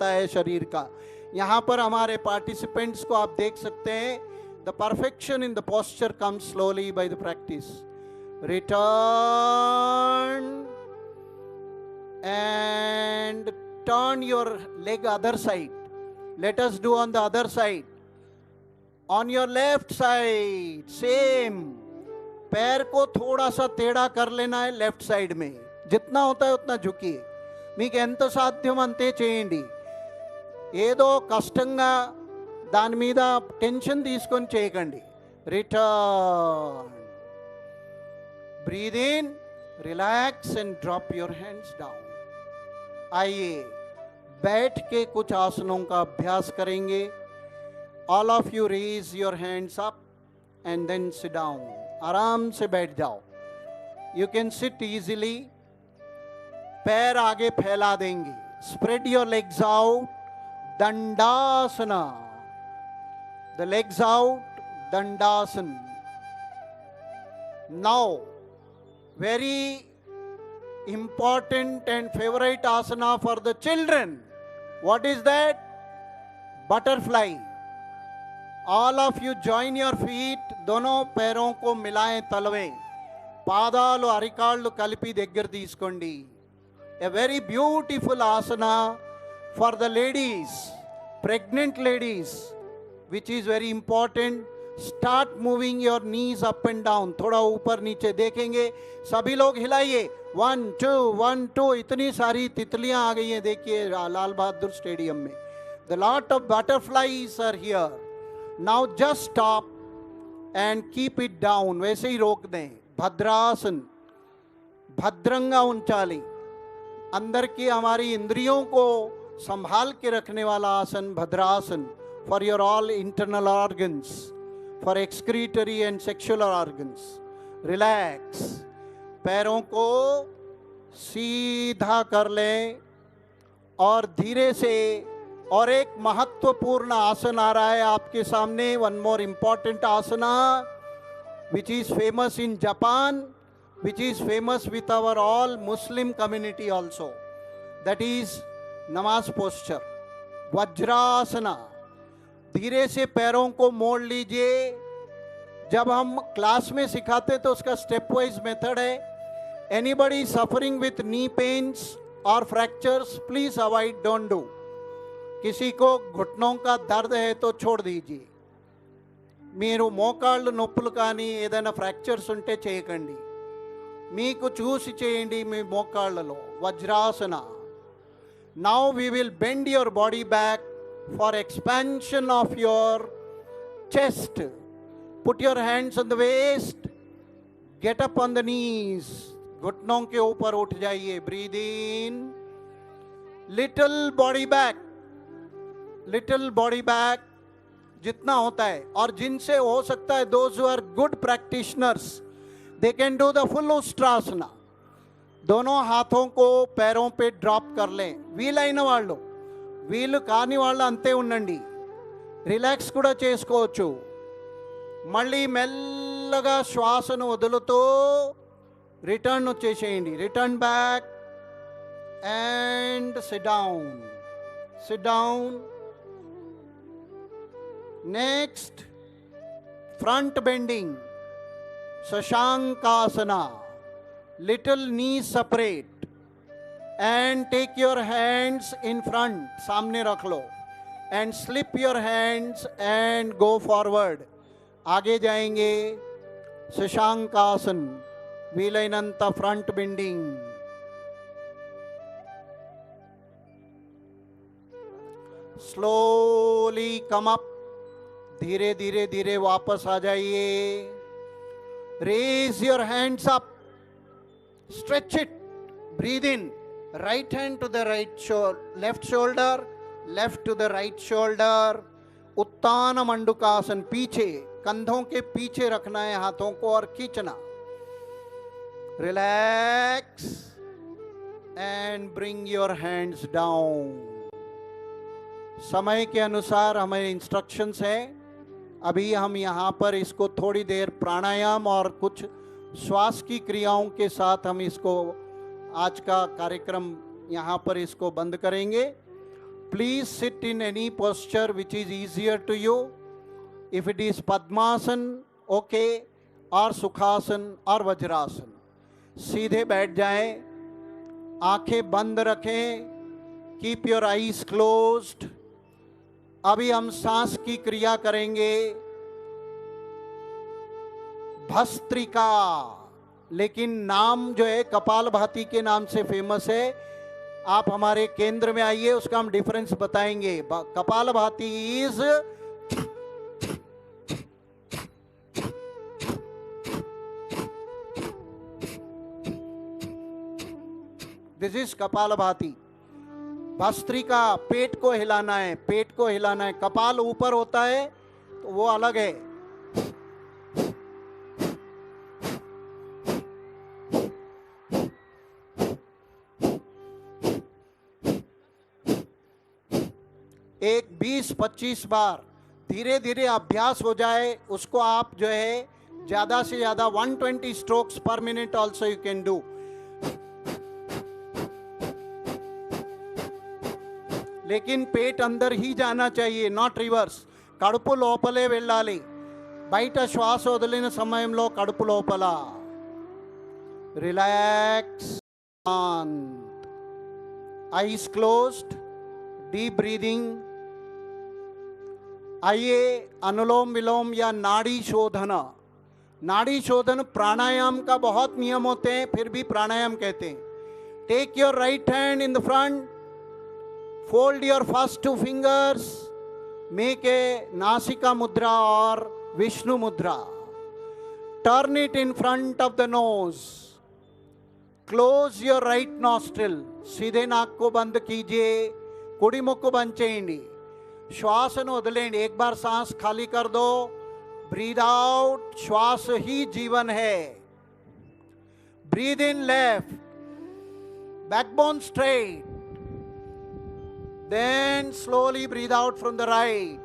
है शरीर का। यहाँ पर हमारे पार्टिसिपेंट्स को आप देख सकते हैं। The perfection in the posture comes slowly by the practice. Return and turn your leg other side. Let us do on the other side. On your left side same, पैर को थोड़ा सा टेढ़ा कर लेना है लेफ्ट साइड में, जितना होता है उतना झुकिए। మీకు ఎంత సాధ్యం అంతే చేయండి। ఏదో కష్టంగా దాని మీద టెన్షన్ తీసుకొని చేయకండి। Return, breathe in, relax and drop your hands down. आइए बैठ के कुछ आसनों का अभ्यास करेंगे। All of you raise your hands up and then sit down. आराम से बैठ जाओ। You can sit easily. पैर आगे फैला देंगे। Spread your legs out, Dandasana. The legs out, Dandasana. Now very important and favorite asana for the children. What is that? Butterfly. All of you join your feet. दोनों पैरों को मिलाएं तलवे। పాదాలు అరికాళ్ళు కలిపి దగ్గర తీసుకోండి। A very beautiful asana for the ladies, pregnant ladies, which is very important. Start moving your knees up and down. थोड़ा ऊपर नीचे देखेंगे। सभी लोग हिलाइए। 1 2 1 2। इतनी सारी तितलियां आ गई हैं देखिए लाल बहादुर स्टेडियम में। The lot of butterflies are here. Now just stop and keep it down. वैसे ही रोक दें। भद्रासन, भद्रंगा उंचाली। अंदर की हमारी इंद्रियों को संभाल के रखने वाला आसन Bhadrasana. For your all internal organs, for excretory and sexual organs. Relax. पैरों को सीधा कर लें और धीरे से। और एक महत्वपूर्ण आसन आ रहा है आपके सामने। One more important asana which is famous in Japan, which is famous with our all Muslim community also. That is नमाज posture, वज्रासना। धीरे से पैरों को मोड़ लीजिए। जब हम क्लास में सिखाते तो उसका स्टेप वाइज मेथड है। Anybody suffering with knee pains और fractures please avoid, don't do. किसी को घुटनों का दर्द है तो छोड़ दीजिए। మీరు మోకాళ్ళు నొప్పులు కానీ ఏదైనా ఫ్రాక్చర్స్ ఉంటే చేయకండి। మీకు చూసి చేయండి మీ మోకాళ్ళలో। Vajrasana. Now we will bend your body back for expansion of your chest. Put your hands on the waist. Get up on the knees. घुटनों के ऊपर उठ जाइए। Breathe in. Little body back. Little body back जितना होता है। और जिनसे हो सकता है, those who are good practitioners, they can do the full ustrasana. दोनों हाथों को पैरों पे ड्रॉप कर लें। వీలైన వాళ్ళు, వీలు కాని వాళ్ళు అంతే ఉండండి। రిలాక్స్ కూడా చేసుకోవచ్చు। మళ్ళీ మెల్లగా శ్వాసను వదులుతూ రిటర్న్ వచ్చేసేయండి। Return back and SIT down, SIT down. Next front bending, Shashankasana. Little knee separate and take your hands in front, सामने रख लो, and slip your hands and go forward. आगे जाएंगे। शशांकासन, वीलैनंत front bending. Slowly come up. धीरे धीरे धीरे वापस आ जाइए। Raise your hands up, stretch it, breathe in. right hand to the right shoulder, left shoulder, left to the right shoulder. उत्तान मंडुकासन, पीछे कंधों के पीछे रखना है हाथों को और खींचना। Relax and bring your hands down. समय के अनुसार हमें इंस्ट्रक्शंस है। अभी हम यहाँ पर इसको थोड़ी देर प्राणायाम और कुछ श्वास की क्रियाओं के साथ हम इसको आज का कार्यक्रम यहाँ पर इसको बंद करेंगे। Please sit in any posture which is easier to you. If it is Padmasan, okay, और सुखासन और वज्रासन. सीधे बैठ जाएं, आंखें बंद रखें, कीप योर आईज क्लोज्ड. अभी हम सांस की क्रिया करेंगे. भस्त्रिका, लेकिन नाम जो है कपालभाति के नाम से फेमस है. आप हमारे केंद्र में आइए, उसका हम डिफरेंस बताएंगे. Kapalbhati is this is Kapalbhati. Bhastrika, पेट को हिलाना है, पेट को हिलाना है. कपाल ऊपर होता है तो वो अलग है. एक 20-25 बार धीरे धीरे अभ्यास हो जाए, उसको आप जो है ज्यादा से ज्यादा 120 स्ट्रोक्स पर minute also you can do. लेकिन पेट अंदर ही जाना चाहिए, नॉट रिवर्स. కడుపు లోపలే వెళ్ళాలి, బయట శ్వాస వదిలిన సమయంలో కడుపు లోపల. Relax, ice closed, deep breathing. आइए अनुलोम विलोम या नाड़ी शोधन. नाड़ी शोधन प्राणायाम का बहुत नियम होते हैं, फिर भी प्राणायाम कहते हैं. Take your right hand in the front, fold your first 2 fingers, make a Nasika mudra or Vishnu mudra. Turn it in front of the nose. Close your right nostril. सीधे नाक को बंद कीजिए, कुड़ी मुख को बंद చేయండి. श्वासन वदलेंడి. एक बार सांस खाली कर दो. Breathe out. श्वास ही जीवन है. Breathe in left, backbone straight. Then slowly breathe out from the right.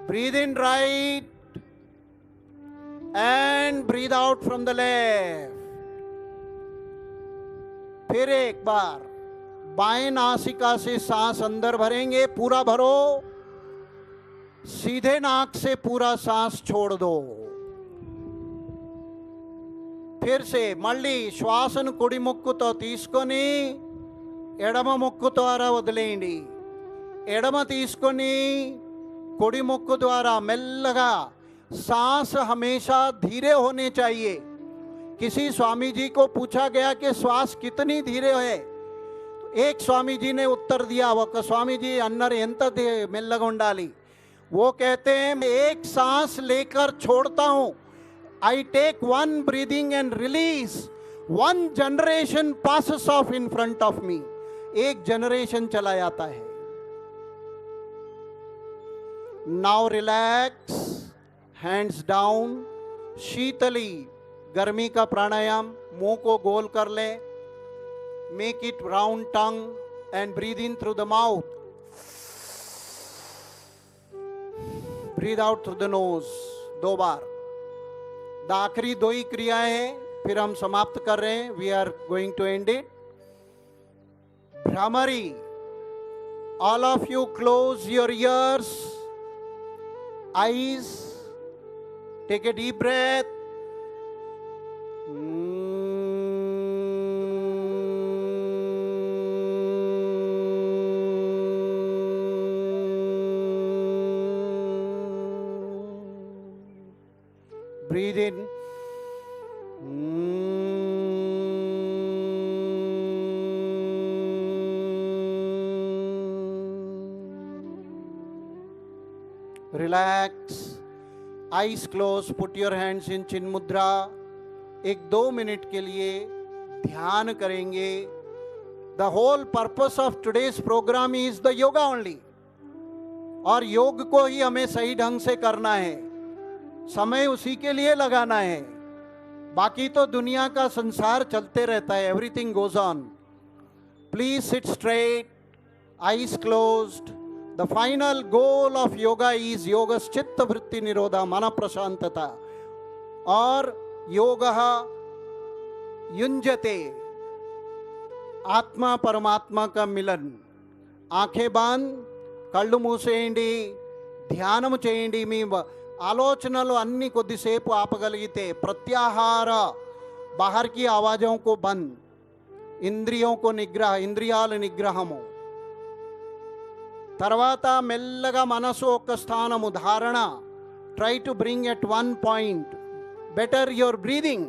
Breathe in right and breathe out from the left. फिर एक बार बाएं नासिका से सांस अंदर भरेंगे, पूरा भरो. सीधे नाक से पूरा सांस छोड़ दो. फिर से మళ్ళీ శ్వాసను కుడి ముక్కుతో తీసుకొని ఎడమ ముక్కు ద్వారా వదిలేయండి. ఎడమ తీసుకొని కుడి ముక్కు ద్వారా మెల్లగా. सांस हमेशा धीरे होने चाहिए. किसी स्वामी जी को पूछा गया कि श्वास कितनी धीरे है. एक स्वामी जी ने उत्तर दिया, वो स्वामी जी अन्नर ఎంత మెల్లగా ఉండాలి. वो कहते हैं मैं एक सांस लेकर छोड़ता हूं. I take 1 breathing and release. 1 generation passes off in front of me. एक जनरेशन चला जाता है. Now relax, hands down. Sheetali, गर्मी का प्राणायाम. मुंह को गोल कर ले. Make it round tongue and breathe in through the mouth. Breathe out through the nose. 2 बार. आखिरी 2 ही क्रियाएं हैं, फिर हम समाप्त कर रहे हैं. We are going to end it. Bhramari, all of you close your ears, eyes, take a deep breath. Breathe in. Relax, eyes close. Put your hands in chin mudra. 1-2 minute के लिए ध्यान करेंगे. The whole purpose of today's programme is the yoga only. और योग को ही हमें सही ढंग से करना है, समय उसी के लिए लगाना है. बाकी तो दुनिया का संसार चलते रहता है. Everything goes on. Please sit straight, eyes closed. The final goal of yoga is yogas chitta vritti nirodha, mana prashantata. और योगः युञ्जते. ఆత్మ పరమాత్మ का मिलन ఆంఖే బాంద్ కళ్ళు మూసేయండి ధ్యానము చేయండి మీ ఆలోచనలు అన్ని కొద్దిసేపు ఆపగలిగితే ప్రత్యాహార बाहर की आवाज़ों को बंद इंद्रियों को निग्रह ఇంద్రియాల నిగ్రహము తర్వాత మెల్లగా మనసు ఒక స్థానము ధారణ try to bring at one point better your breathing